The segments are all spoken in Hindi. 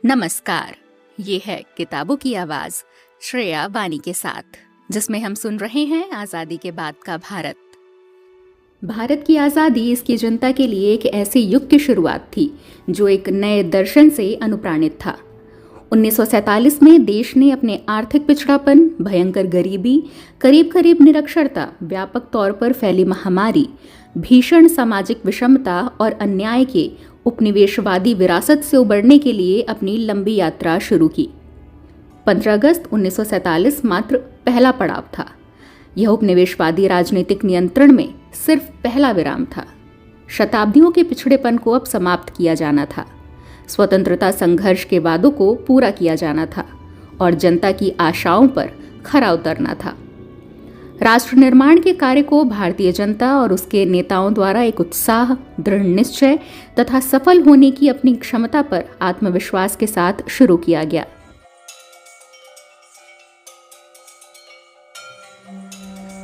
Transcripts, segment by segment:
नमस्कार, ये है किताबों की आवाज श्रेया वानी के साथ, जिसमें हम सुन रहे हैं आजादी के बाद का भारत। भारत की आज़ादी इसकी जनता के लिए एक ऐसे युग की शुरुआत थी जो एक नए दर्शन से अनुप्राणित था। 1947 में देश ने अपने आर्थिक पिछड़ापन, भयंकर गरीबी, करीब करीब निरक्षरता, व्यापक तौर पर फैली महामारी, भीषण सामाजिक विषमता और अन्याय के उपनिवेशवादी विरासत से उबरने के लिए अपनी लंबी यात्रा शुरू की। 15 अगस्त 1947 मात्र पहला पड़ाव था। यह उपनिवेशवादी राजनीतिक नियंत्रण में सिर्फ पहला विराम था। शताब्दियों के पिछड़ेपन को अब समाप्त किया जाना था। स्वतंत्रता संघर्ष के वादों को पूरा किया जाना था और जनता की आशाओं पर खरा उतरना था। राष्ट्र निर्माण के कार्य को भारतीय जनता और उसके नेताओं द्वारा एक उत्साह, दृढ़ निश्चय तथा सफल होने की अपनी क्षमता पर आत्मविश्वास के साथ शुरू किया गया।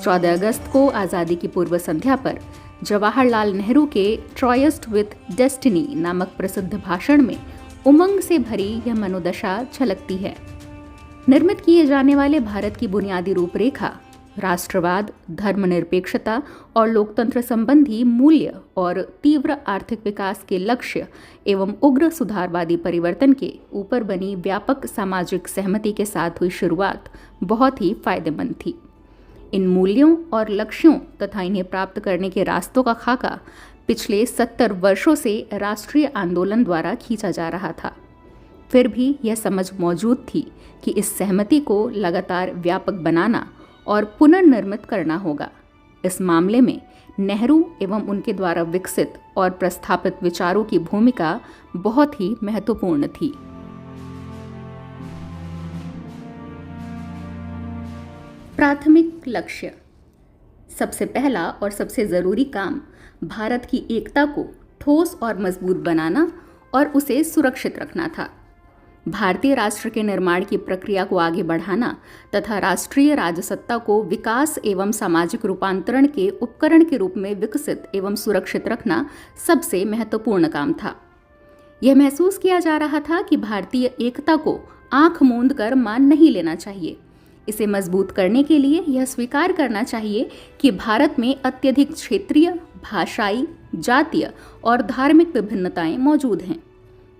चौदह अगस्त को आजादी की पूर्व संध्या पर जवाहरलाल नेहरू के ट्रॉयस्ट विथ डेस्टिनी नामक प्रसिद्ध भाषण में उमंग से भरी यह मनोदशा झलकती है। निर्मित किए जाने वाले भारत की बुनियादी रूपरेखा राष्ट्रवाद, धर्मनिरपेक्षता और लोकतंत्र संबंधी मूल्य और तीव्र आर्थिक विकास के लक्ष्य एवं उग्र सुधारवादी परिवर्तन के ऊपर बनी व्यापक सामाजिक सहमति के साथ हुई शुरुआत बहुत ही फायदेमंद थी। इन मूल्यों और लक्ष्यों तथा इन्हें प्राप्त करने के रास्तों का खाका पिछले 70 वर्षों से राष्ट्रीय आंदोलन द्वारा खींचा जा रहा था। फिर भी यह समझ मौजूद थी कि इस सहमति को लगातार व्यापक बनाना और पुनर्निर्मित करना होगा। इस मामले में नेहरू एवं उनके द्वारा विकसित और प्रस्थापित विचारों की भूमिका बहुत ही महत्वपूर्ण थी। प्राथमिक लक्ष्य। सबसे पहला और सबसे जरूरी काम भारत की एकता को ठोस और मजबूत बनाना और उसे सुरक्षित रखना था। भारतीय राष्ट्र के निर्माण की प्रक्रिया को आगे बढ़ाना तथा राष्ट्रीय राजसत्ता को विकास एवं सामाजिक रूपांतरण के उपकरण के रूप में विकसित एवं सुरक्षित रखना सबसे महत्वपूर्ण काम था। यह महसूस किया जा रहा था कि भारतीय एकता को आंख मूंद कर मान नहीं लेना चाहिए। इसे मजबूत करने के लिए यह स्वीकार करना चाहिए कि भारत में अत्यधिक क्षेत्रीय, भाषाई, जातीय और धार्मिक विभिन्नताएं मौजूद हैं।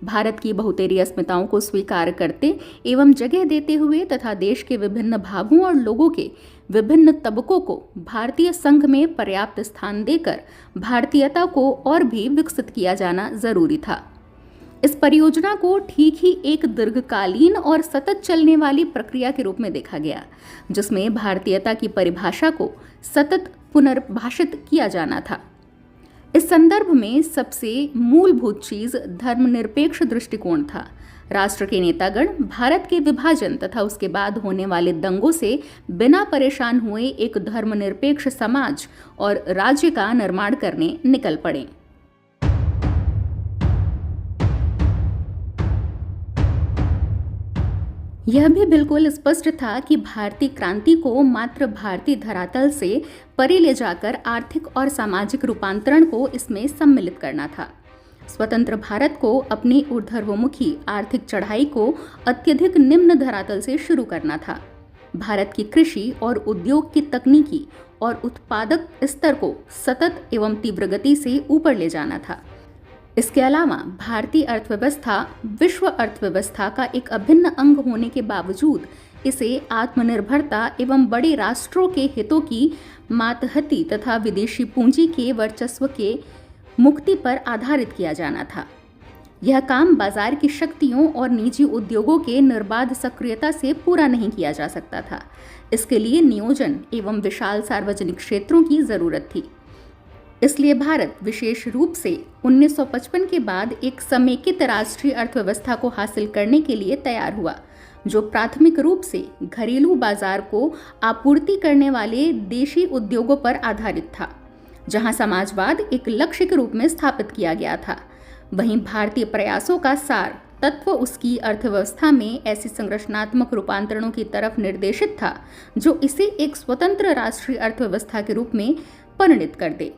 भारत की बहुतेरी अस्मिताओं को स्वीकार करते एवं जगह देते हुए तथा देश के विभिन्न भागों और लोगों के विभिन्न तबकों को भारतीय संघ में पर्याप्त स्थान देकर भारतीयता को और भी विकसित किया जाना जरूरी था। इस परियोजना को ठीक ही एक दीर्घकालीन और सतत चलने वाली प्रक्रिया के रूप में देखा गया, जिसमें भारतीयता की परिभाषा को सतत पुनर्भाषित किया जाना था। इस संदर्भ में सबसे मूलभूत चीज धर्मनिरपेक्ष दृष्टिकोण था। राष्ट्र के नेतागण भारत के विभाजन तथा उसके बाद होने वाले दंगों से बिना परेशान हुए एक धर्मनिरपेक्ष समाज और राज्य का निर्माण करने निकल पड़े। यह भी बिल्कुल स्पष्ट था कि भारतीय क्रांति को मात्र भारतीय धरातल से परे ले जाकर आर्थिक और सामाजिक रूपांतरण को इसमें सम्मिलित करना था। स्वतंत्र भारत को अपनी ऊर्ध्वमुखी आर्थिक चढ़ाई को अत्यधिक निम्न धरातल से शुरू करना था। भारत की कृषि और उद्योग की तकनीकी और उत्पादक स्तर को सतत एवं तीव्र गति से ऊपर ले जाना था। इसके अलावा भारतीय अर्थव्यवस्था विश्व अर्थव्यवस्था का एक अभिन्न अंग होने के बावजूद इसे आत्मनिर्भरता एवं बड़े राष्ट्रों के हितों की मातहती तथा विदेशी पूंजी के वर्चस्व के मुक्ति पर आधारित किया जाना था। यह काम बाजार की शक्तियों और निजी उद्योगों के निर्बाध सक्रियता से पूरा नहीं किया जा सकता था। इसके लिए नियोजन एवं विशाल सार्वजनिक क्षेत्रों की जरूरत थी। इसलिए भारत विशेष रूप से 1955 के बाद एक समेकित राष्ट्रीय अर्थव्यवस्था को हासिल करने के लिए तैयार हुआ, जो प्राथमिक रूप से घरेलू बाजार को आपूर्ति करने वाले देशी उद्योगों पर आधारित था, जहां समाजवाद एक लक्ष्य के रूप में स्थापित किया गया था। वहीं भारतीय प्रयासों का सार तत्व उसकी अर्थव्यवस्था में ऐसी संरचनात्मक रूपांतरणों की तरफ निर्देशित था जो इसे एक स्वतंत्र राष्ट्रीय अर्थव्यवस्था के रूप में परिणित कर दे।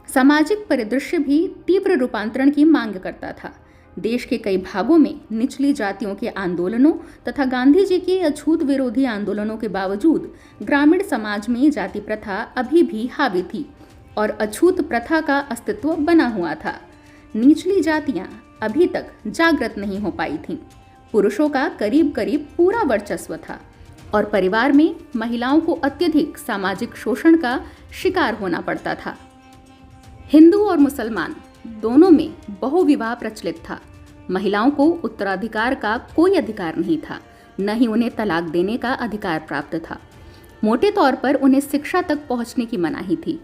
सामाजिक परिदृश्य भी तीव्र रूपांतरण की मांग करता था। देश के कई भागों में निचली जातियों के आंदोलनों तथा गांधी जी के अछूत विरोधी आंदोलनों के बावजूद ग्रामीण समाज में जाति प्रथा अभी भी हावी थी और अछूत प्रथा का अस्तित्व बना हुआ था। निचली जातियां अभी तक जागृत नहीं हो पाई थीं। पुरुषों का करीब करीब पूरा वर्चस्व था और परिवार में महिलाओं को अत्यधिक सामाजिक शोषण का शिकार होना पड़ता था। हिंदू और मुसलमान दोनों में बहुविवाह प्रचलित था। महिलाओं को उत्तराधिकार का कोई अधिकार नहीं था, न ही उन्हें तलाक देने का अधिकार प्राप्त था। मोटे तौर पर उन्हें शिक्षा तक पहुंचने की मनाही थी।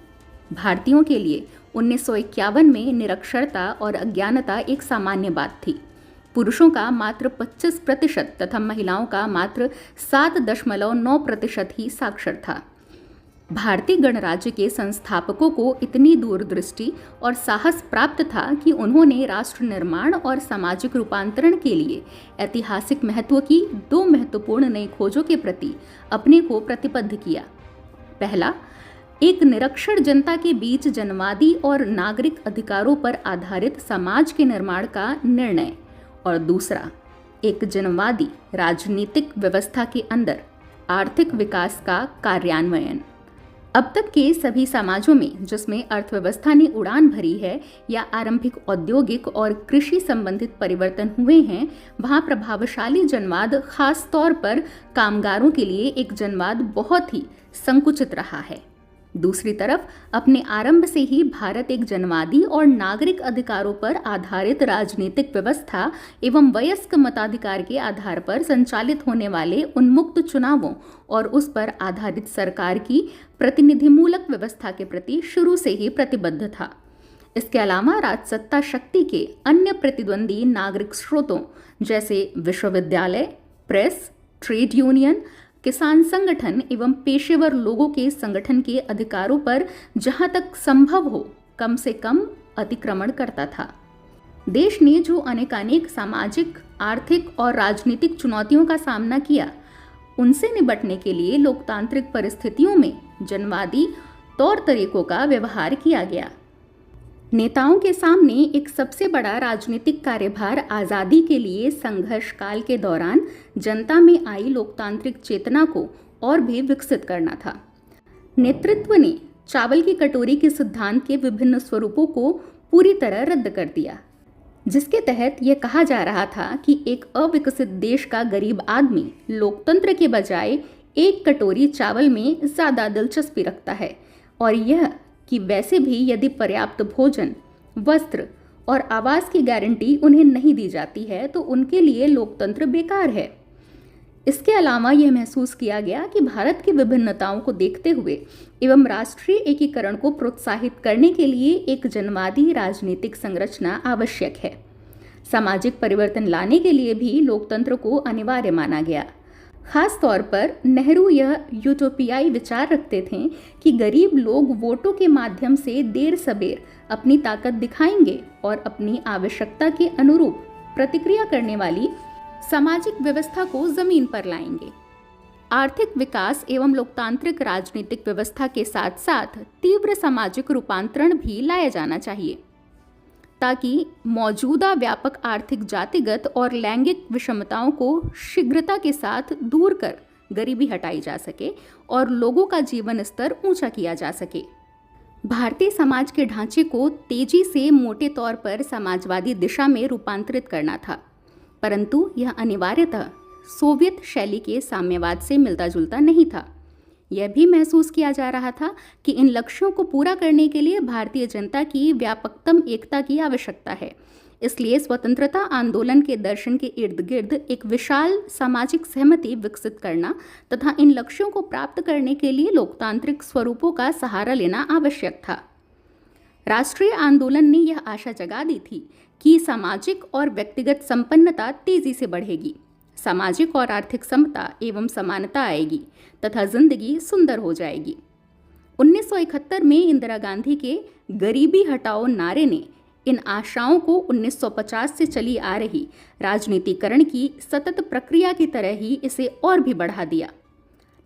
भारतीयों के लिए 1951 में निरक्षरता और अज्ञानता एक सामान्य बात थी। पुरुषों का मात्र 25% तथा महिलाओं का मात्र 7.9% ही साक्षर था। भारतीय गणराज्य के संस्थापकों को इतनी दूरदृष्टि और साहस प्राप्त था कि उन्होंने राष्ट्र निर्माण और सामाजिक रूपांतरण के लिए ऐतिहासिक महत्व की 2 महत्वपूर्ण नई खोजों के प्रति अपने को प्रतिबद्ध किया। पहला, एक निरक्षर जनता के बीच जनवादी और नागरिक अधिकारों पर आधारित समाज के निर्माण का निर्णय, और दूसरा, एक जनवादी राजनीतिक व्यवस्था के अंदर आर्थिक विकास का कार्यान्वयन। अब तक के सभी समाजों में जिसमें अर्थव्यवस्था ने उड़ान भरी है या आरंभिक औद्योगिक और कृषि संबंधित परिवर्तन हुए हैं, वहां प्रभावशाली जनवाद खास तौर पर कामगारों के लिए एक जनवाद बहुत ही संकुचित रहा है। दूसरी तरफ अपने आरंभ से ही भारत एक जनवादी और नागरिक अधिकारों पर आधारित राजनीतिक व्यवस्था एवं वयस्क मताधिकार के आधार पर संचालित होने वाले उन्मुक्त चुनावों और उस पर आधारित सरकार की प्रतिनिधिमूलक व्यवस्था के प्रति शुरू से ही प्रतिबद्ध था। इसके अलावा राजसत्ता शक्ति के अन्य प्रतिद्वंदी नागरिक स्रोतों जैसे विश्वविद्यालय, प्रेस, ट्रेड यूनियन, किसान संगठन एवं पेशेवर लोगों के संगठन के अधिकारों पर जहां तक संभव हो कम से कम अतिक्रमण करता था। देश ने जो अनेकानेक सामाजिक, आर्थिक और राजनीतिक चुनौतियों का सामना किया, उनसे निपटने के लिए लोकतांत्रिक परिस्थितियों में जनवादी तौर तरीकों का व्यवहार किया गया। नेताओं के सामने एक सबसे बड़ा राजनीतिक कार्यभार आज़ादी के लिए संघर्ष काल के दौरान जनता में आई लोकतांत्रिक चेतना को और भी विकसित करना था। नेतृत्व ने चावल की कटोरी के सिद्धांत के विभिन्न स्वरूपों को पूरी तरह रद्द कर दिया, जिसके तहत यह कहा जा रहा था कि एक अविकसित देश का गरीब आदमी लोकतंत्र के बजाय एक कटोरी चावल में ज़्यादा दिलचस्पी रखता है, और यह कि वैसे भी यदि पर्याप्त भोजन, वस्त्र और आवास की गारंटी उन्हें नहीं दी जाती है तो उनके लिए लोकतंत्र बेकार है। इसके अलावा यह महसूस किया गया कि भारत की विभिन्नताओं को देखते हुए एवं राष्ट्रीय एकीकरण को प्रोत्साहित करने के लिए एक जनवादी राजनीतिक संरचना आवश्यक है। सामाजिक परिवर्तन लाने के लिए भी लोकतंत्र को अनिवार्य माना गया। खास तौर पर नेहरू यह यूटोपियाई विचार रखते थे कि गरीब लोग वोटों के माध्यम से देर सबेर अपनी ताकत दिखाएंगे और अपनी आवश्यकता के अनुरूप प्रतिक्रिया करने वाली सामाजिक व्यवस्था को जमीन पर लाएंगे। आर्थिक विकास एवं लोकतांत्रिक राजनीतिक व्यवस्था के साथ साथ तीव्र सामाजिक रूपांतरण भी लाया जाना चाहिए, ताकि मौजूदा व्यापक आर्थिक, जातिगत और लैंगिक विषमताओं को शीघ्रता के साथ दूर कर गरीबी हटाई जा सके और लोगों का जीवन स्तर ऊंचा किया जा सके। भारतीय समाज के ढांचे को तेजी से मोटे तौर पर समाजवादी दिशा में रूपांतरित करना था, परंतु यह अनिवार्यतः सोवियत शैली के साम्यवाद से मिलता जुलता नहीं था। यह भी महसूस किया जा रहा था कि इन लक्ष्यों को पूरा करने के लिए भारतीय जनता की व्यापकतम एकता की आवश्यकता है। इसलिए स्वतंत्रता आंदोलन के दर्शन के इर्द गिर्द एक विशाल सामाजिक सहमति विकसित करना तथा इन लक्ष्यों को प्राप्त करने के लिए लोकतांत्रिक स्वरूपों का सहारा लेना आवश्यक था। राष्ट्रीय आंदोलन ने यह आशा जगा दी थी कि सामाजिक और व्यक्तिगत संपन्नता तेजी से बढ़ेगी, सामाजिक और आर्थिक समता एवं समानता आएगी तथा जिंदगी सुंदर हो जाएगी। 1971 में इंदिरा गांधी के गरीबी हटाओ नारे ने इन आशाओं को 1950 से चली आ रही राजनीतिकरण की सतत प्रक्रिया की तरह ही इसे और भी बढ़ा दिया।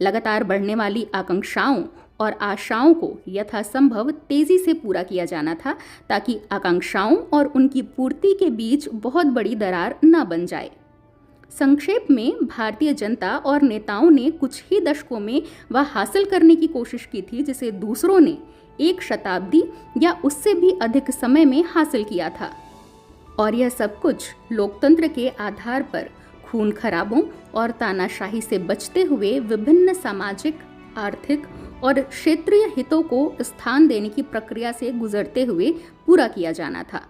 लगातार बढ़ने वाली आकांक्षाओं और आशाओं को यथासंभव तेजी से पूरा किया जाना था, ताकि आकांक्षाओं और उनकी पूर्ति के बीच बहुत बड़ी दरार न बन जाए। संक्षेप में, भारतीय जनता और नेताओं ने कुछ ही दशकों में वह हासिल करने की कोशिश की थी जिसे दूसरों ने एक शताब्दी या उससे भी अधिक समय में हासिल किया था। और यह सब कुछ लोकतंत्र के आधार पर खून खराबों और तानाशाही से बचते हुए विभिन्न सामाजिक, आर्थिक और क्षेत्रीय हितों को स्थान देने की प्रक्रिया से गुजरते हुए पूरा किया जाना था।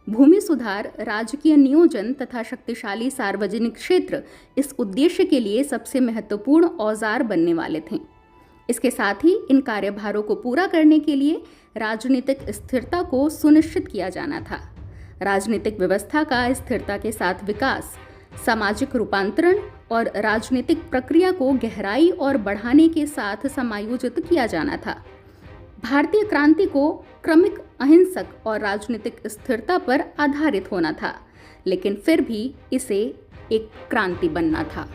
भूमि सुधार, राजकीय नियोजन तथा शक्तिशाली सार्वजनिक क्षेत्र इस उद्देश्य के लिए सबसे महत्वपूर्ण औजार बनने वाले थे। इसके साथ ही इन कार्यभारों को पूरा करने के लिए राजनीतिक स्थिरता को सुनिश्चित किया जाना था। राजनीतिक व्यवस्था का स्थिरता के साथ विकास, सामाजिक रूपांतरण और राजनीतिक प्रक्रिया को गहराई और बढ़ाने के साथ समायोजित किया जाना था। भारतीय क्रांति को क्रमिक, अहिंसक और राजनीतिक स्थिरता पर आधारित होना था, लेकिन फिर भी इसे एक क्रांति बनना था।